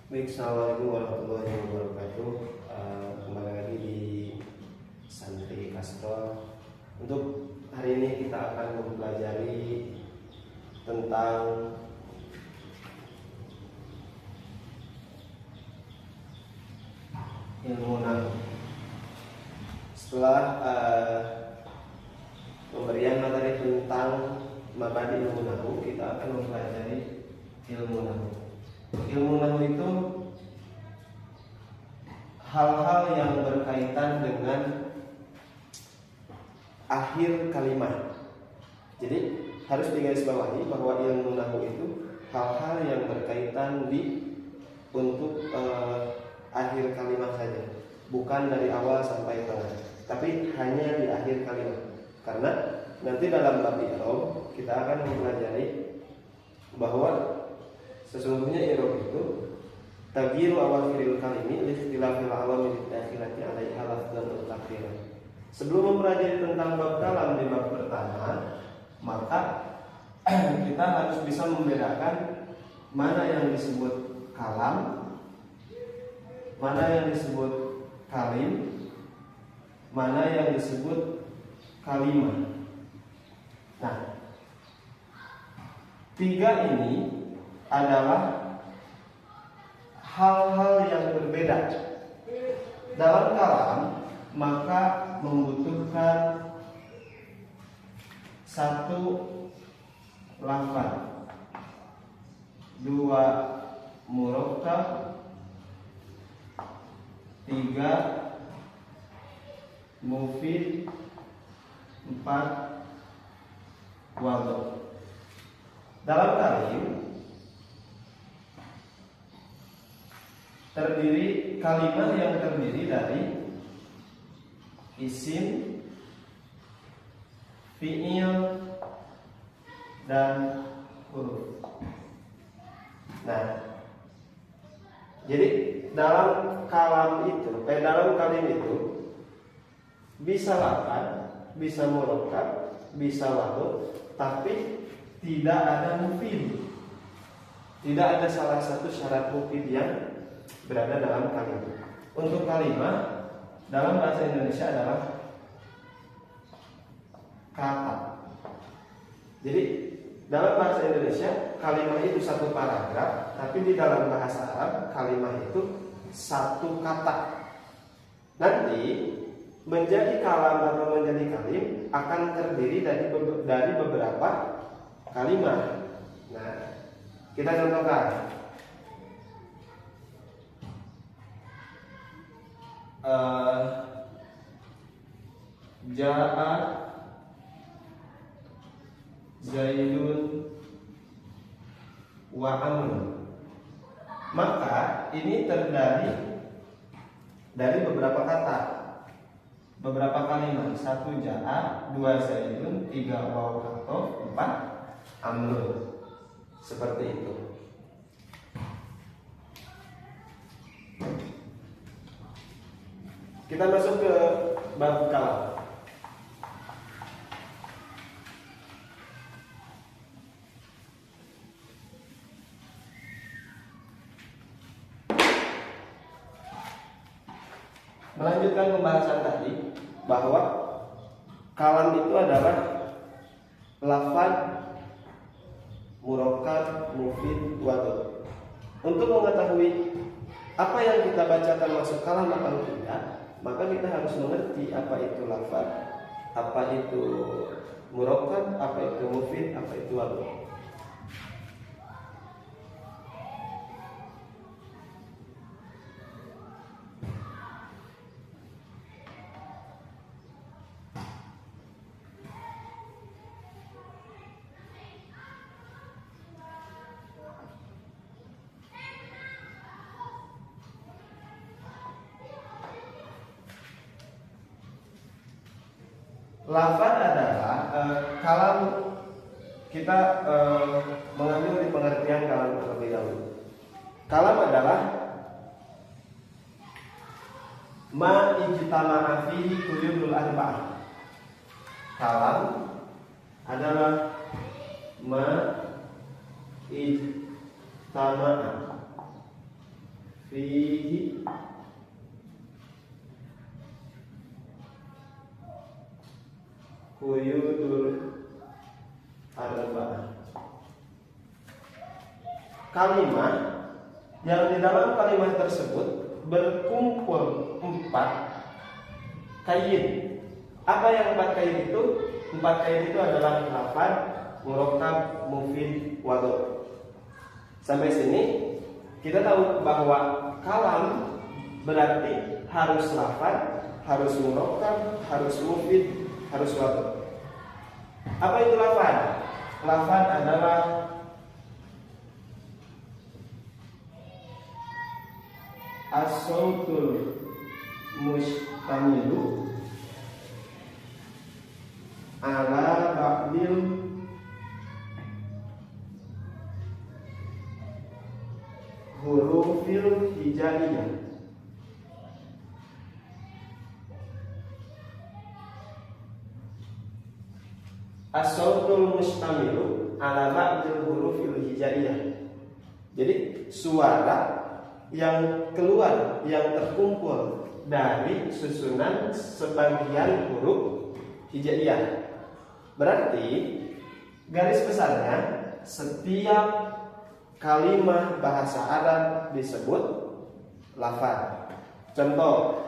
Baik, assalamualaikum warahmatullahi wabarakatuh. Kembali lagi di Santri Castro. Untuk hari ini kita akan mempelajari tentang ilmu nahwu. Setelah pemberian materi tentang mabadi ilmu nahwu, kita akan mempelajari ilmu nahwu. Ilmu nahwu itu hal-hal yang berkaitan dengan akhir kalimat. Jadi harus digarisbawahi bahwa ilmu nahwu itu hal-hal yang berkaitan untuk akhir kalimat saja, bukan dari awal sampai tengah, tapi hanya di akhir kalimat. Karena nanti dalam bab i'rab kita akan mempelajari bahwa sesungguhnya i'rab itu tagyiru awakhiril kalimi li ikhtilafil awamil dakhilati 'alaiha lafdhan wa takdiran. Sebelum mempelajari tentang bab kalam di bab pertama, maka kita harus bisa membedakan mana yang disebut kalam, mana yang disebut kalim, mana yang disebut kalimah. Nah, tiga ini adalah hal-hal yang berbeda. Dalam kalam maka membutuhkan satu lafaz, dua murakkab, tiga mufid, empat wadhu. Dalam kalim terdiri kalimat yang terdiri dari isim, fi'il, dan huruf. Nah, jadi dalam kalam itu, dalam kalim itu bisa lafaz, bisa murakkab, bisa wadhu, tapi tidak ada mufid. Tidak ada salah satu syarat mufid yang berada dalam kalimat. Untuk kalimat dalam bahasa Indonesia adalah kata. Jadi dalam bahasa Indonesia kalimat itu satu paragraf, tapi di dalam bahasa Arab kalimat itu satu kata. Nanti menjadi kalam atau menjadi kalim akan terdiri dari beberapa kalimat. Nah, kita contohkan. Ja'a Zaidun wa Amrun. Maka ini terdiri dari beberapa kata, beberapa kalimat. Satu ja'a, dua Zaidun, tiga waw atau empat Amrun. Seperti itu. Kita masuk ke bab kalam. Melanjutkan pembahasan tadi bahwa kalam itu adalah lafaz, murakkab, mufid, wadhu. Untuk mengetahui apa yang kita bacakan masuk kalam atau tidak, maka kita harus mengerti apa itu lafaz, apa itu murakkab, apa itu mufid, apa itu wadhu. Lafaz adalah kalam. Kita mengambil di pengertian kalam terlebih dahulu. Kalam adalah ma ijtama'a fihi kullu arba'ah. Kalam adalah ma ijtama'a fihi quyudul arba'ah. Kalimat yang di dalam kalimat tersebut berkumpul 4 kaid. Apa yang 4 kaid itu? 4 kaid itu adalah lafaz, murakkab, mufid, wadhu. Sampai sini kita tahu bahwa kalam berarti harus lafaz, harus murakkab, harus mufid, harus wadhu. Apa itu lafaz? Lafaz adalah as-sautul mustamilu ala ba'dil hurufil hijaiyah. As-sautul mustamilu ala ba'dil hurufil hijaiyah. Jadi suara yang keluar, yang terkumpul dari susunan sebagian huruf hijaiyah. Berarti garis besarnya setiap kalimat bahasa Arab disebut lafaz. Contoh,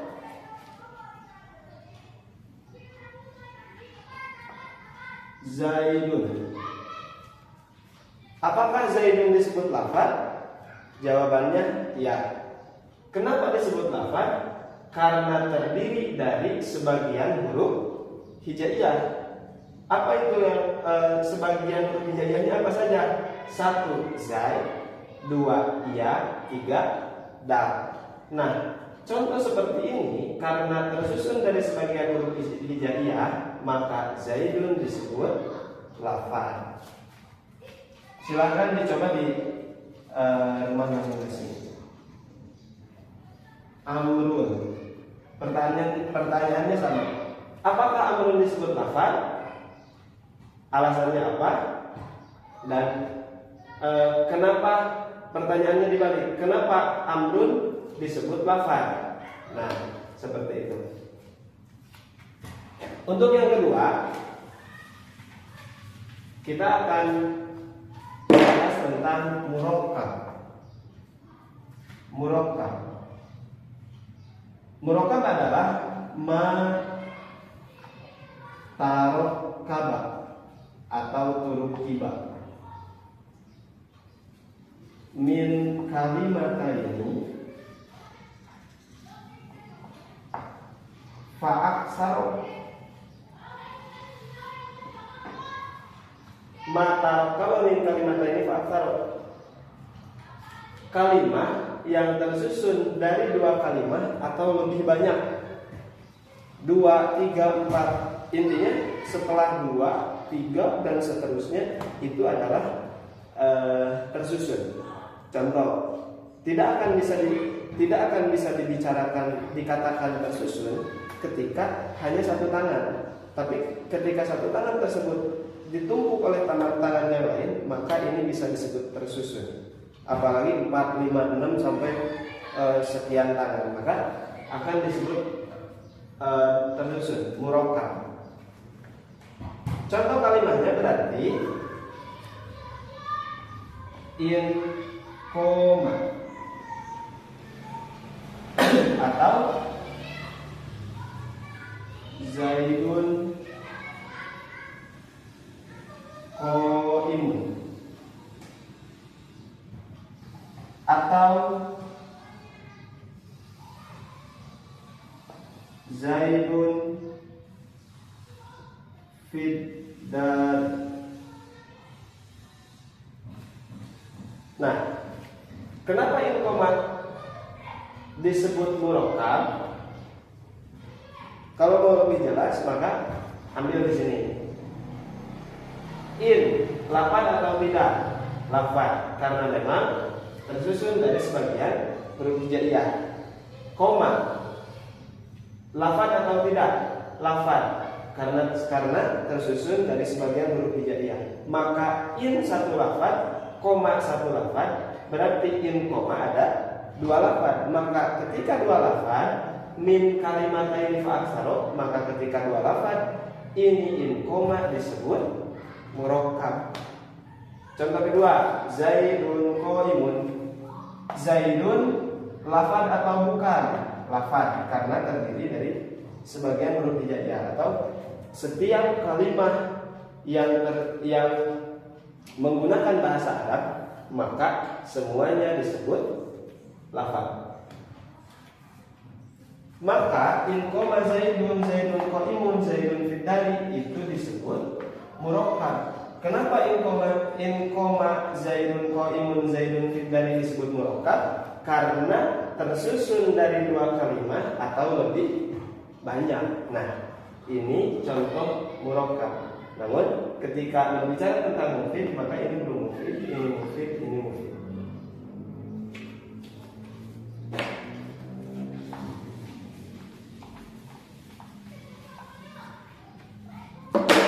Zaidun. Apakah Zaidun disebut lafaz? Jawabannya ya. Kenapa disebut lafaz? Karena terdiri dari sebagian huruf hijaiyah. Apa itu yang sebagian huruf hijaiyahnya apa saja? 1 zai, 2 ya, 3 dal. Nah, contoh seperti ini karena tersusun dari sebagian huruf hijaiyah, maka Zaidun disebut lafaz. Silakan dicoba di rumah masing-masing. Amrun. Pertanyaannya sama. Apakah amrun disebut lafaz? Alasannya apa? Dan kenapa pertanyaannya dibalik? Kenapa amrun disebut lafaz? Nah, seperti itu. Untuk yang kedua, kita akan bahas tentang murakkab. Murakkab adalah ma tarakkaba atau turukiba min kalimataini fa'aksar. Mata kalau min kalimataini fa'aksar, kalimat yang tersusun dari 2 kalimat atau lebih banyak, 2, 3, 4. Intinya setelah 2, 3 dan seterusnya itu adalah tersusun. Contoh, tidak akan bisa dikatakan tersusun ketika hanya 1 tangan. Tapi ketika 1 tangan tersebut ditumpuk oleh tangan yang lain, maka ini bisa disebut tersusun. Apalagi 4, 5, 6 sampai sekian tangan, maka akan disebut tersusun, murakkab. Contoh kalimatnya berarti in koma atau Zaidun qaimun atau Zaidun fid dar. Nah, kenapa in koma disebut murakkab? Kalau mau lebih jelas maka ambil di sini. In lafaz atau tidak? Lafaz, karena memang tersusun dari sebagian huruf hijaiyah. Koma, lafaz atau tidak? Lafaz, karena tersusun dari sebagian huruf hijaiyah. Maka in 1 lafaz, koma 1 lafaz, berarti in koma ada dua lafaz. Maka ketika dua lafaz min kalimataini fa aktsara, maka ketika dua lafaz ini in koma disebut murakkab. Contoh kedua, Zaidun qaimun. Zaidun lafaz atau bukan? Lafaz, karena terdiri dari sebagian huruf hijaiyah atau setiap kalimat yang menggunakan bahasa Arab maka semuanya disebut lafaz. Maka in koma Zaidun, Zaidun qaimun, Zaidun fid dari itu disebut murakkab. Kenapa in koma Zaidun qaimun, Zaidun fid dari disebut murakkab? Karena tersusun dari dua kalimat atau lebih banyak. Nah, ini contoh murakkab. Namun ketika berbicara tentang mufid, maka ini belum mufid, ini mufid, ini mufid.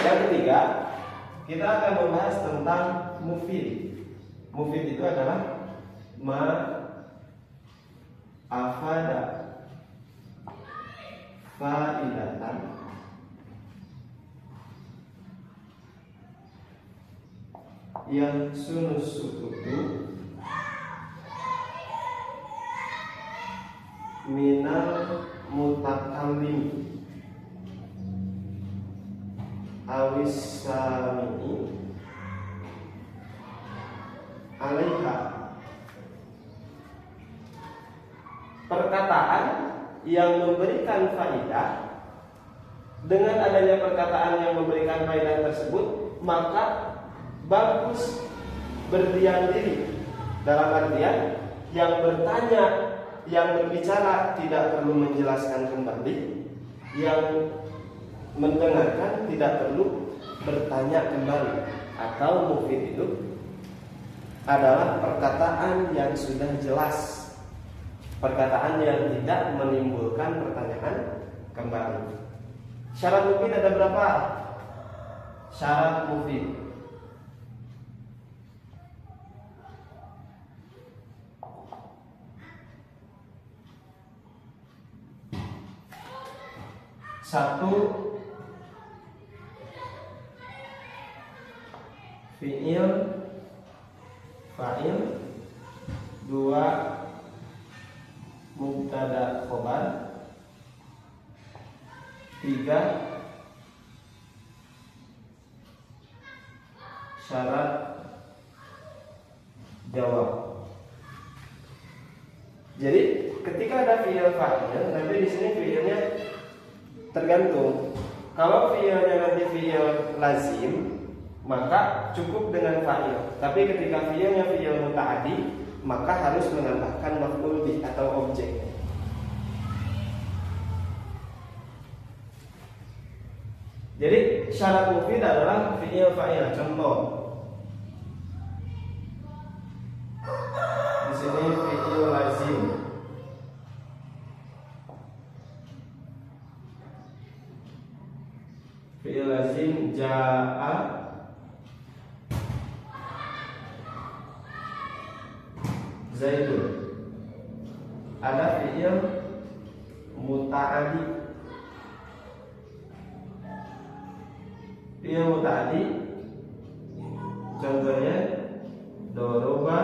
Yang ketiga, kita akan membahas tentang mufid. Mufid itu adalah ma afada faidatan yang sunus sukutu minal mutakallim awis sami'i alaiha. Perkataan yang memberikan faidah, dengan adanya perkataan yang memberikan faidah tersebut maka bagus berdiam diri, dalam artian yang bertanya, yang berbicara tidak perlu menjelaskan kembali, yang mendengarkan tidak perlu bertanya kembali. Atau mufid itu adalah perkataan yang sudah jelas, perkataan yang tidak menimbulkan pertanyaan kembali. Syarat mufid ada berapa? Syarat mufid satu, fi'il fa'il. Dua, mubtada khobar. Tiga, syarat jawab. Jadi ketika ada fi'il fa'il, nanti di sini fi'ilnya tergantung. Kalau fi'ilnya nanti fi'il lazim, maka cukup dengan fa'il. Tapi ketika fi'ilnya fi'il muta'addi, maka harus menambahkan maf'ul bih atau objek. Jadi syarat mufid adalah fi'il fa'il. Contoh di sini fi'il lazim. Fi'il lazim ja'a Zaidun. Ada fi'il muta'addi. Fi'il muta'addi contohnya doroba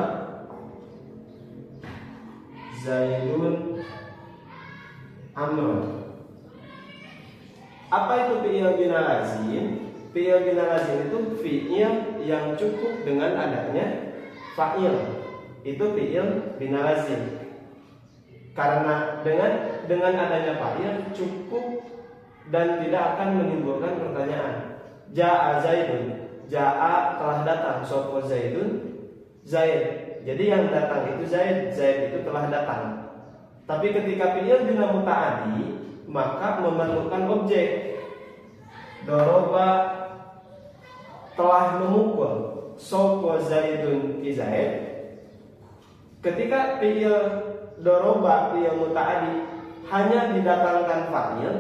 Zaidun Amr. Apa itu fi'il bina lazim? Fi'il bina lazim itu fi'il yang cukup dengan adanya fa'il. Itu fi'il bina lazim. Karena dengan adanya fa'il cukup dan tidak akan menimbulkan pertanyaan. Ja'a Zaidun, ja'a telah datang, sopo Zaidun, Zaid. Jadi yang datang itu Zaid, Zaid itu telah datang. Tapi ketika fi'il bina muta'addi, maka memerlukan objek. Doroba telah memukul, sopo Zaidun ki Zaid. Ketika fi'il doroba, fi'il muta'addi hanya didatangkan fa'il,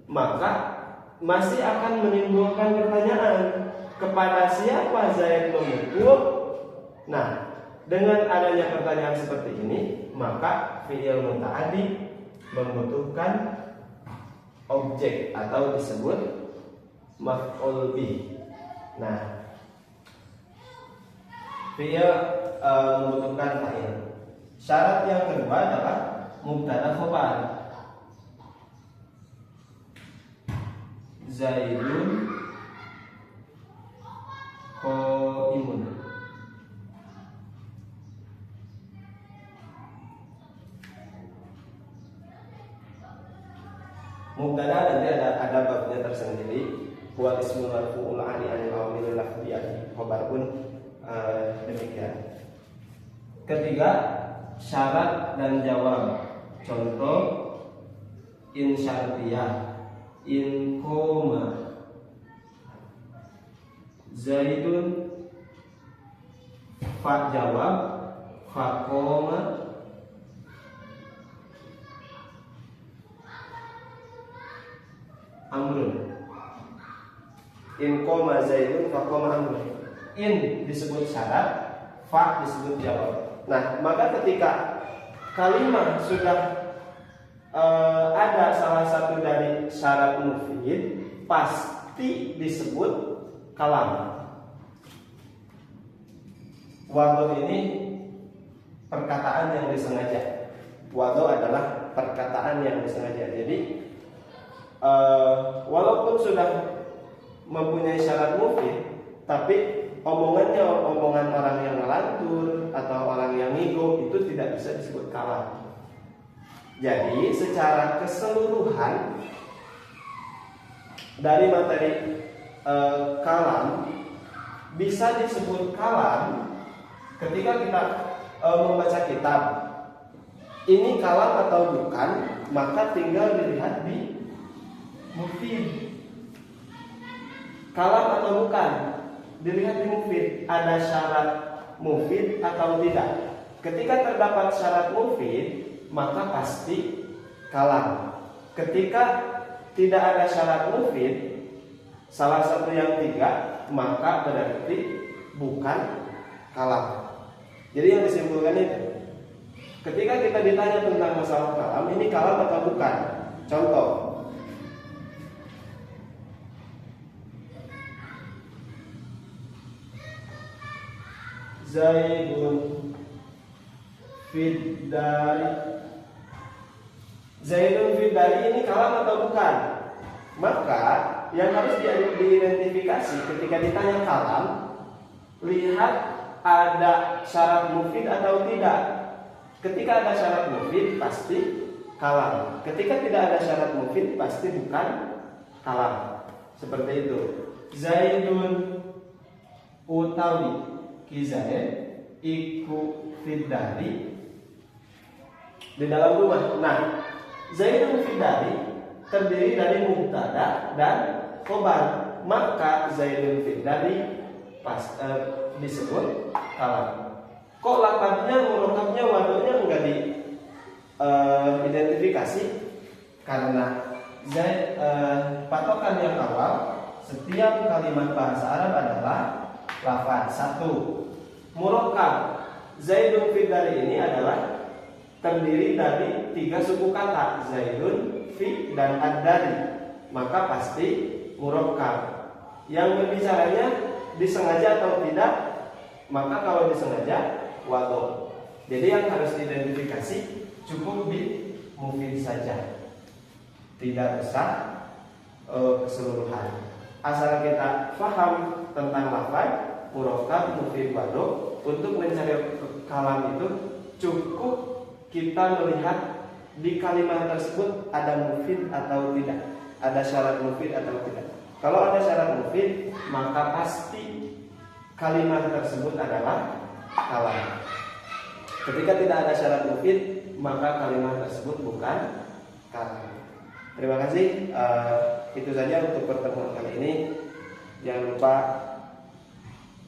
maka masih akan menimbulkan pertanyaan, kepada siapa Zaid memukul. Nah, dengan adanya pertanyaan seperti ini, maka fi'il muta'addi membutuhkan objek atau disebut maf'ul bih. Nah, fi'il membutuhkan fa'il. Syarat yang kedua adalah mubtada khobar. Zaidun qaimun. Mubtada nanti ada babnya tersendiri. Huwa ismul marfu'ul ani anil awamil lafziyah. Khobar pun demikian. Ketiga, syarat dan jawab. Contoh in syartiyah, in koma Zaidun, fa jawab, fa koma amrun. In koma Zaidun, fa koma amrun. In disebut syarat, fa disebut jawab. Nah, maka ketika kalimat sudah ada salah satu dari syarat mufid, pasti disebut kalam. Wadhu ini perkataan yang disengaja. Wadhu adalah perkataan yang disengaja. Jadi walaupun sudah mempunyai syarat mufid, tapi omongannya omongan orang yang ngelantur atau orang yang ngigo, itu tidak bisa disebut kalam. Jadi secara keseluruhan dari materi kalam bisa disebut kalam ketika kita membaca kitab. Ini kalam atau bukan, maka tinggal dilihat di mufid. Kalam atau bukan, dilihat di mufid. Ada syarat mufid atau tidak. Ketika terdapat syarat mufid, maka pasti kalam. Ketika tidak ada syarat mufid, salah satu yang tiga, maka berarti bukan kalam. Jadi yang disimpulkan itu, ketika kita ditanya tentang masalah kalam, ini kalam atau bukan? Contoh, Zaidun fiddari. Zaidun fiddari ini kalam atau bukan? Maka yang harus diidentifikasi ketika ditanya kalam, lihat ada syarat mufid atau tidak. Ketika ada syarat mufid pasti kalam. Ketika tidak ada syarat mufid pasti bukan kalam. Seperti itu. Zaidun utawi kizaid iku fiddari di dalam rumah. Nah, Zaidun fiddari terdiri dari mubtada dan khobar. Maka Zaidun fiddari disebut kalam. Kok lafadznya, murokabnya, wadhunya enggak diidentifikasi? Karena patokan yang awal, setiap kalimat bahasa Arab adalah lafaz. Satu, murokab. Zaidun fiddari ini adalah terdiri dari 3 suku kata, Zaidun, fi, dan ad-dari. Maka pasti murokab. Yang berbicaranya disengaja atau tidak? Maka kalau disengaja, wadhu. Jadi yang harus diidentifikasi cukup di mufid saja, tidak usah keseluruhan. Asal kita paham tentang lafaz, murokab, mufid, wadhu. Untuk mencari kalam itu cukup kita melihat di kalimat tersebut ada mufid atau tidak, ada syarat mufid atau tidak. Kalau ada syarat mufid, maka pasti kalimat tersebut adalah kalam. Ketika tidak ada syarat mufid, maka kalimat tersebut bukan kalam. Terima kasih. Itu saja untuk pertemuan kali ini. Jangan lupa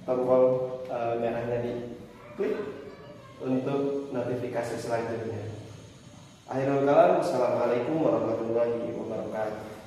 tombol merahnya di klik untuk notifikasi selanjutnya. Akhirul kalam. Assalamualaikum warahmatullahi wabarakatuh.